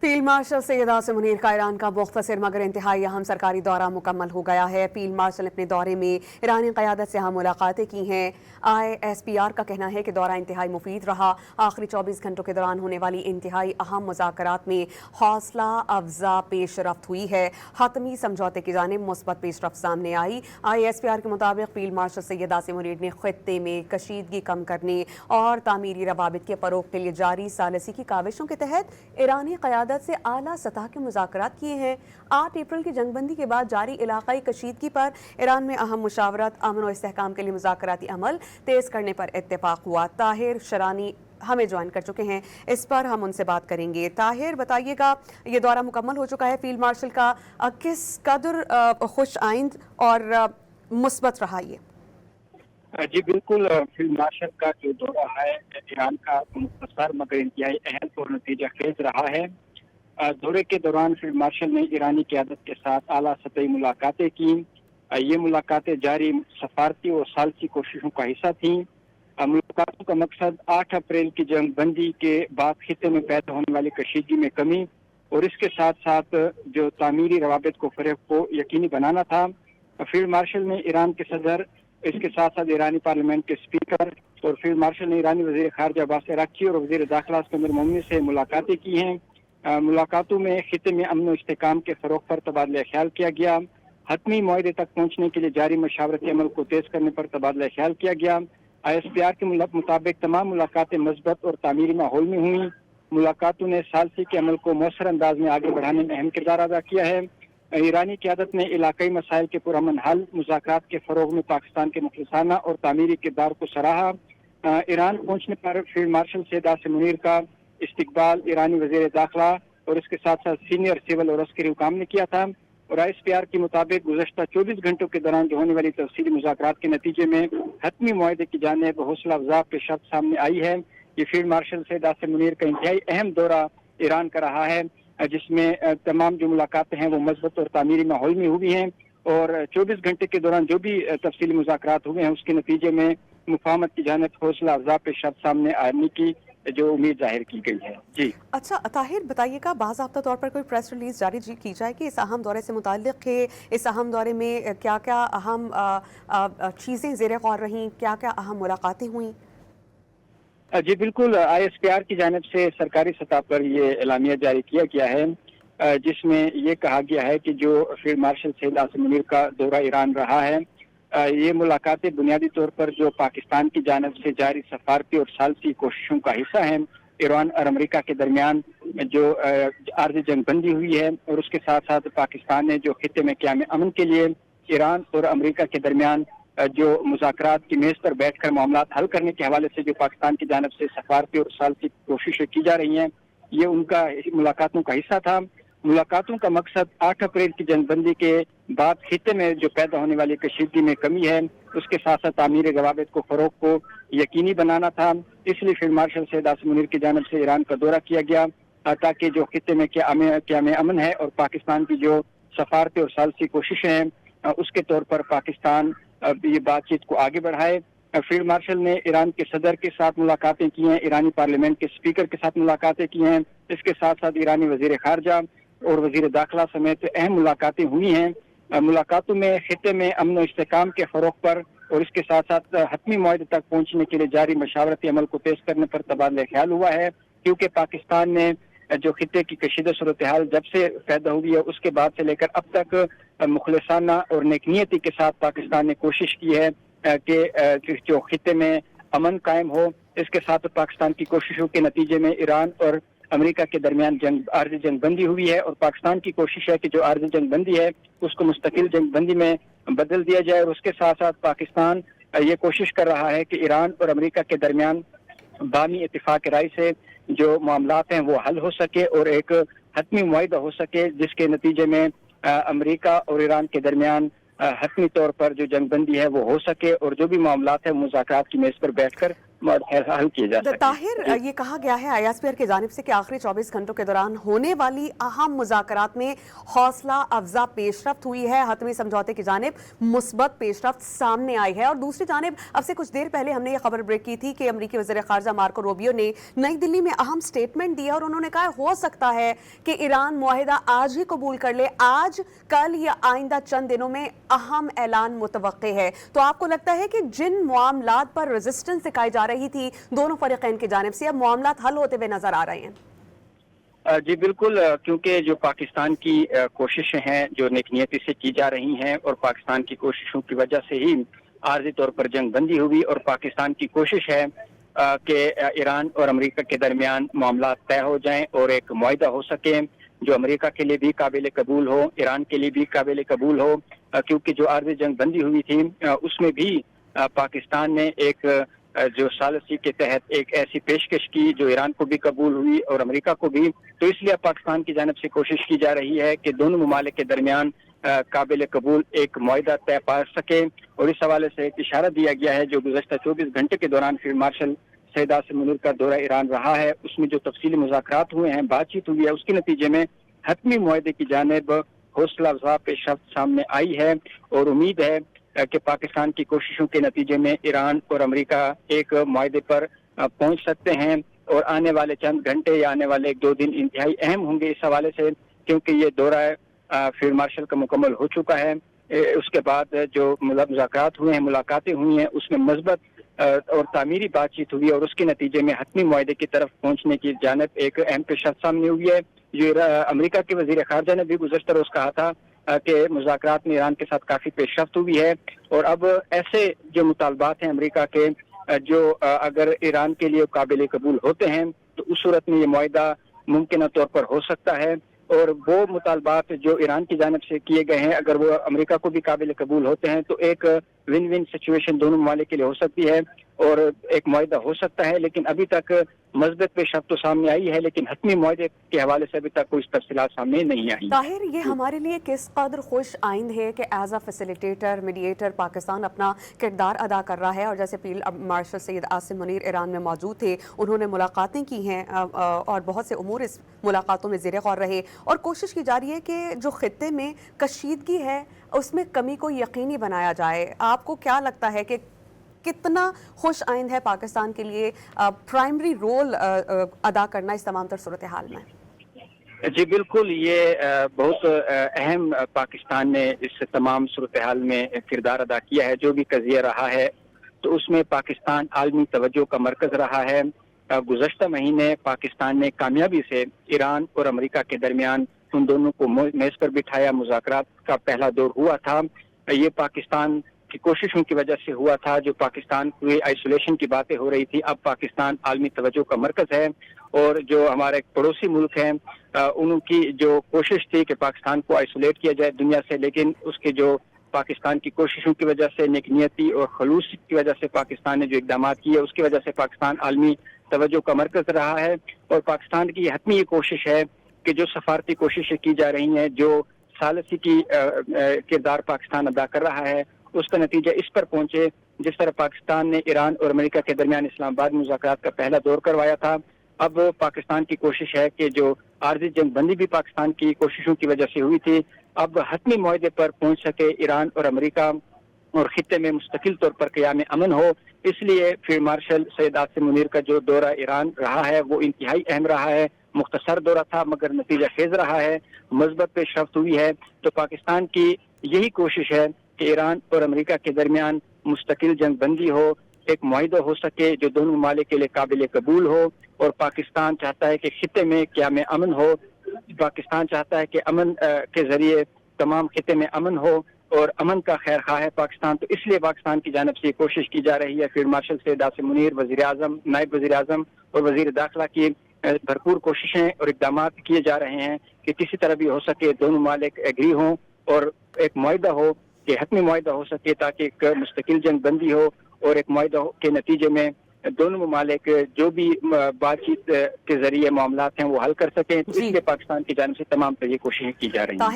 Field marshal Syed Asim Munir का Iran का मुख्तसर मगर इंतहाई अहम सरकारी दौरा मुकम्मल हो गया है। फील्ड मार्शल ने अपने दौरे में ईरानी क़यादत से अहम मुलाकातें की हैं। ISPR का कहना है कि दौरा इंतहाई मुफीद रहा। आखिरी 24 घंटों के दौरान होने वाली इंतहाई अहम मुज़ाकरात में हौसला अफजा पेशरफ्त हुई है। हतमी समझौते की जानिब मुस्बत पेशरफ्त सामने आई। ISPR के मुताबिक फील्ड मार्शल सैयद आसिम मुनीर ने खित्ते में कशीदगी कम करने और तामीरी रवाबित के फ़रोग़ के लिए जारी सालसी की काविशों के तहत ईरानी क़यादत से आला सतह के मुज़ाकरात किए हैं। 8 अप्रैल की जंगबंदी के बाद जारी इलाकाई कशीदगी पर ईरान में अहम मुशावरत, अमन और इस्तेहकाम के लिए मुज़ाकराती अमल तेज़ करने पर इत्तेफाक हुआ। ताहिर शरानी हमें ज्वाइन कर चुके हैं, इस पर हम उनसे बात करेंगे। ताहिर, बताइएगा, ये दौरा मुकम्मल हो चुका है फील्ड मार्शल का, किस कदर खुश आइंद और मुस्बत रहा ये? जी बिल्कुल, फील्ड मार्शल का जो दौरा है ईरान का मुख्तसर मगर इंतहाई अहम और नतीजा खेज रहा है। दौरे के दौरान फील्ड मार्शल ने ईरानी क़यादत के साथ आला सतही मुलाकातें की। ये मुलाकातें जारी सफारती और सालसी कोशिशों का हिस्सा थीं। मुलाकातों का मकसद 8 अप्रैल की जंगबंदी के बाद खित्ते में पैदा होने वाली कशीदगी में कमी और इसके साथ साथ जो तामीरी रवाबित को फ़रोग़ को यकीनी बनाना था। फील्ड मार्शल ने ईरान के सदर, इसके साथ साथ ईरानी पार्लियामेंट के स्पीकर और फील्ड मार्शल ने ईरानी वज़ीर ख़ारजा अब्बास अराग़ची और वज़ीर दाखिला अमीर मोमिनी से मुलाकातें की हैं। मुलाकातों में खित्ते में अमन और इस्तेहकाम के फ़रोग़ पर तबादला ख्याल किया गया। हतमी मुआहदे तक पहुँचने के लिए जारी मशावरती अमल को तेज़ करने पर तबादला ख्याल किया गया। ISPR के मुताबिक तमाम मुलाकातें मस्बत और तामीरी माहौल में हुई। मुलाकातों ने सालसी के अमल को मौसर अंदाज में आगे बढ़ाने में अहम किरदार अदा किया है। ईरानी क़यादत ने इलाकाई मसाइल के पुरअमन हल, मुज़ाकरात के फ़रोग़ में पाकिस्तान के मुखलिसाना और तामीरी किरदार को सराहा। ईरान पहुँचने पर फील्ड मार्शल सैयद आसिम मुनीर का इस्तकबाल ईरानी वज़ीर दाखिला और इसके साथ साथ सीनियर सिविल और अस्करी हुकाम ने किया था। और ISPR के मुताबिक गुज़श्ता 24 घंटों के दौरान जो होने वाली तफसीली मुज़ाकरात के नतीजे में हतमी मुआहदे की जानिब हौसला अफजा पेशरफ्त सामने आई है। ये फील्ड मार्शल सैयद आसिम मुनीर का इंतहाई अहम दौरा ईरान का रहा है, जिसमें तमाम जो मुलाकातें हैं वो मजबूत और तामीरी माहौल में हुई हैं और 24 घंटे के दौरान जो भी तफसीली मुज़ाकरात हुए हैं उसके नतीजे में मुफाहमत की जानिब हौसला अफजा पेशरफ्त सामने आने की जो उम्मीद जाहिर की गई है। जी अच्छा ताहिर, बताइएगा, बाज़ाब्ता तौर पर कोई प्रेस रिलीज जारी की जाए कि इस अहम दौरे से मुताल्लिक़ है, इस अहम दौरे में क्या क्या अहम चीज़ें ज़ेर गौर रहीं, क्या क्या अहम मुलाकातें हुई? जी बिल्कुल, ISPR की जानिब से सरकारी सतह पर ये एलामिया जारी किया गया है, जिसमें ये कहा गया है कि जो फील्ड मार्शल सैयद आसिम मुनीर का दौरा ईरान रहा है, ये मुलाकातें बुनियादी तौर पर जो पाकिस्तान की जानिब से जारी सफारती और सालसी कोशिशों का हिस्सा है। ईरान और अमेरिका के दरमियान जो आर्ज़ी जंगबंदी हुई है और उसके साथ साथ पाकिस्तान ने जो खित्ते में क़याम अमन के लिए ईरान और अमेरिका के दरमियान जो मुज़ाकरात की मेज़ पर बैठकर मामलात हल करने के हवाले से जो पाकिस्तान की जानिब से सफारती और सालसी कोशिशें की जा रही हैं, ये उनका मुलाकातों का हिस्सा था। मुलाकातों का मकसद 8 अप्रैल की जंगबंदी के बाद खित्ते में जो पैदा होने वाली कशीदगी में कमी है, उसके साथ साथ तामीर रवाबित को फ़रोग़ को यकीनी बनाना था। इसलिए फील्ड मार्शल सैयद आसिम मुनीर की जानिब से ईरान का दौरा किया गया, ताकि जो खित्ते में क़याम अमन है और पाकिस्तान की जो सफारती और सालसी कोशिशें हैं उसके तौर पर पाकिस्तान ये बातचीत को आगे बढ़ाए। फील्ड मार्शल ने ईरान के सदर के साथ मुलाकातें की हैं, ईरानी पार्लियामेंट के स्पीकर के साथ मुलाकातें की हैं, इसके साथ साथ ईरानी वज़ीर ख़ारजा और वज़ीर दाखिला समेत अहम मुलाकातें हुई हैं। मुलाकातों में खित्ते में अमन और इस्तेहकाम के फ़रोग़ पर और इसके साथ साथ हतमी मुआहदे तक पहुँचने के लिए जारी मशावरती अमल को तेज़ करने पर तबादला ख्याल हुआ है, क्योंकि पाकिस्तान ने जो खित्ते की कशीदा सूरत हाल जब से पैदा हुई है उसके बाद से लेकर अब तक मुखलिसाना और नेकनियती के साथ पाकिस्तान ने कोशिश की है कि जो खित्ते में अमन कायम हो। इसके साथ पाकिस्तान की कोशिशों के नतीजे में ईरान और अमेरिका के दरमियान आर्ज़ी जंगबंदी हुई है और पाकिस्तान की कोशिश है कि जो आर्ज़ी जंगबंदी है उसको मुस्तकिल जंगबंदी में बदल दिया जाए। और उसके साथ साथ पाकिस्तान ये कोशिश कर रहा है कि ईरान और अमेरिका के दरमियान बामी इत्तिफाक राय से जो मामलात हैं वो हल हो सके और एक हतमी मुआहदा हो सके, जिसके नतीजे में अमेरिका और ईरान के दरमियान हतमी तौर पर जो जंगबंदी है वो हो सके और जो भी मामलात है मुज़ाकरात की मेज़ पर बैठकर हल किए जा सके। ताहिर, ये कहा गया है ISPR की जानिब से कि आखिरी 24 घंटों के दौरान होने वाली अहम मुज़ाकरात में हौसला अफजा पेशरफ्त हुई है। हतमी समझौते की जानिब मुस्बत पेशरफ्त सामने आई है। और दूसरी जानिब अब से कुछ देर पहले हमने ये खबर ब्रेक की थी कि अमरीकी वज़ीर ख़ारजा मार्को रूबियो ने नई दिल्ली में अहम स्टेटमेंट दिया और उन्होंने कहा हो सकता है कि ईरान मुआहिदा आज ही कबूल कर ले, आज, कल या आइंदा चंद दिनों में अहम ऐलान मुतवक्के है। तो आपको लगता है कि जिन मामलात पर रेजिस्टेंस दिखाई जा रही थी दोनों फरीकैन की जानिब से, अब मामलात हल होते हुए नजर आ रहे हैं? जी बिल्कुल, क्योंकि जो पाकिस्तान की कोशिशें हैं जो नेकनियती से की जा रही हैं और पाकिस्तान की कोशिशों की वजह से ही आर्जी तौर पर जंग बंदी हुई और पाकिस्तान की कोशिश है कि ईरान और अमेरिका के दरमियान मामला तय हो जाएं और एक मुआहिदा हो सके जो अमेरिका के लिए भी काबिल कबूल हो, ईरान के लिए भी काबिल कबूल हो। क्योंकि जो आर्जी जंग बंदी हुई थी उसमें भी पाकिस्तान ने एक जो सालसी के तहत एक ऐसी पेशकश की जो ईरान को भी कबूल हुई और अमेरिका को भी। तो इसलिए पाकिस्तान की जानिब से कोशिश की जा रही है कि दोनों ममालिक के दरमियान काबिल कबूल एक मुआहिदा तय पा सके। और इस हवाले से एक इशारा दिया गया है जो गुज़श्ता 24 घंटे के दौरान फील्ड मार्शल सैयद आसिम मुनीर का दौरा ईरान रहा है, उसमें जो तफसीली मुज़ाकरात हुए हैं, बातचीत हुई है, उसके नतीजे में हतमी मुआहिदे की जानिब हौसला अफजा पेशरफ्त सामने आई है। और उम्मीद है कि पाकिस्तान की कोशिशों के नतीजे में ईरान और अमेरिका एक मुआहिदे पर पहुंच सकते हैं और आने वाले चंद घंटे या आने वाले 1-2 दिन इंतहाई अहम होंगे इस हवाले से, क्योंकि ये दौरा फील्ड मार्शल का मुकम्मल हो चुका है। उसके बाद जो मुज़ाकरात हुए हैं, मुलाकातें हुई हैं, उसमें मज़बत और तामीरी बातचीत हुई और उसके नतीजे में हतमी मुआहिदे की तरफ पहुंचने की जानिब एक अहम पेशरफ्त सामने हुई है। जो अमेरिका के वज़ीर ख़ारजा ने भी गुज़श्ता रोज़ कहा था कि मुज़ाकरात में ईरान के साथ काफ़ी पेशरफ्त हुई है और अब ऐसे जो मुतालबात हैं अमेरिका के जो अगर ईरान के लिए काबिल कबूल होते हैं तो उस सूरत में ये मुआहिदा मुमकिन तौर पर हो सकता है। और वो मुतालबात जो ईरान की जानिब से किए गए हैं अगर वो अमेरिका को भी काबिल कबूल होते हैं तो एक विन विन सिचुएशन दोनों ममालिक के लिए हो सकती है और एक मुआहिदा हो सकता है। लेकिन अभी तक मज़बत पेशरफ्त तो सामने आई है, लेकिन हतमी मुआहिदे के हवाले से अभी तक कोई तफसीलात सामने नहीं आई। ताहिर, ये हमारे लिए किस कदर खुश आइंद है कि as a facilitator, mediator Pakistan अपना किरदार अदा कर रहा है। और जैसे field marshal Syed Asim Munir Iran में मौजूद थे, उन्होंने मुलाकातें की हैं और बहुत से उमूर इस मुलाकातों में ज़ेर गौर रहे और कोशिश की जा रही है कि जो खित्ते में कशीदगी है उसमें कमी को यकीनी बनाया जाए। आपको क्या लगता है कि कितना खुश आइंद है पाकिस्तान के लिए प्राइमरी रोल अदा करना इस तमाम तर सूरत हाल में? जी बिल्कुल, ये बहुत अहम पाकिस्तान ने इस तमाम सूरत हाल में किरदार अदा किया है। जो भी कज़िया रहा है तो उसमें पाकिस्तान आलमी तवज्जो का मरकज़ रहा है। गुज़श्ता महीने पाकिस्तान ने कामयाबी से ईरान और अमेरिका के दरमियान उन दोनों को मेज़ पर बिठाया, मुज़ाकरात का पहला दौर हुआ था। ये पाकिस्तान की कोशिशों की वजह से हुआ था। जो पाकिस्तान की आइसोलेशन की बातें हो रही थी, अब पाकिस्तान आलमी तवज्जो का मरकज़ है और जो हमारे पड़ोसी मुल्क हैं उनकी जो कोशिश थी कि पाकिस्तान को आइसोलेट किया जाए दुनिया से, लेकिन उसके जो पाकिस्तान की कोशिशों की वजह से, नेकनियती और खलूस की वजह से पाकिस्तान ने जो इक़दाम किए उसकी वजह से पाकिस्तान आलमी तवज्जो का मरकज़ रहा है। और पाकिस्तान की हतमी ये कोशिश है कि जो सफारती कोशिशें की जा रही हैं, जो सालसी की किरदार पाकिस्तान अदा कर रहा है, उसका नतीजा इस पर पहुंचे जिस तरह पाकिस्तान ने ईरान और अमेरिका के दरमियान इस्लामाबाद मुज़ाकरात का पहला दौर करवाया था। अब पाकिस्तान की कोशिश है कि जो आर्जी जंग बंदी भी पाकिस्तान की कोशिशों की वजह से हुई थी, अब हतमी मुआहिदे पर पहुंच सके ईरान और अमेरिका और खित्ते में मुस्तकिल तौर पर क़याम अमन हो। इसलिए फील्ड मार्शल सैयद आसिम मुनीर का जो दौरा ईरान रहा है वो इंतहाई अहम रहा है। मुख्तसर दौरा था मगर नतीजा खेज रहा है, मज़बत पेशरफ्त हुई है। तो पाकिस्तान की यही कोशिश है कि ईरान और अमेरिका के दरमियान मुस्तकिल जंग बंदी हो, एक मुआहिदा हो सके जो दोनों ममालिक के लिए काबिल कबूल हो। और पाकिस्तान चाहता है कि खित्ते में क़याम अमन हो, पाकिस्तान चाहता है कि अमन के ज़रिए तमाम खित्ते में अमन हो और अमन का खैर खा है पाकिस्तान। तो इसलिए पाकिस्तान की जानिब से कोशिश की जा रही है। फील्ड मार्शल सैयद आसिम मुनीर, वज़ीर आज़म, नायब वज़ीर आज़म और वज़ीर दाखिला की भरपूर कोशिशें और इक़दाम किए जा रहे हैं कि किसी तरह भी हो सके दोनों ममालिक एग्री हों और एक मुआहिदा हो कि हतमी मुआहिदा हो सके ताकि एक मुस्तकिल जंग बंदी हो और एक मुआहिदा के नतीजे में दोनों ममालिक जो भी बातचीत के जरिए मामलात हैं वो हल कर सकें। तो इसलिए पाकिस्तान की जानिब से तमाम तरह कोशिशें की जा रही हैं।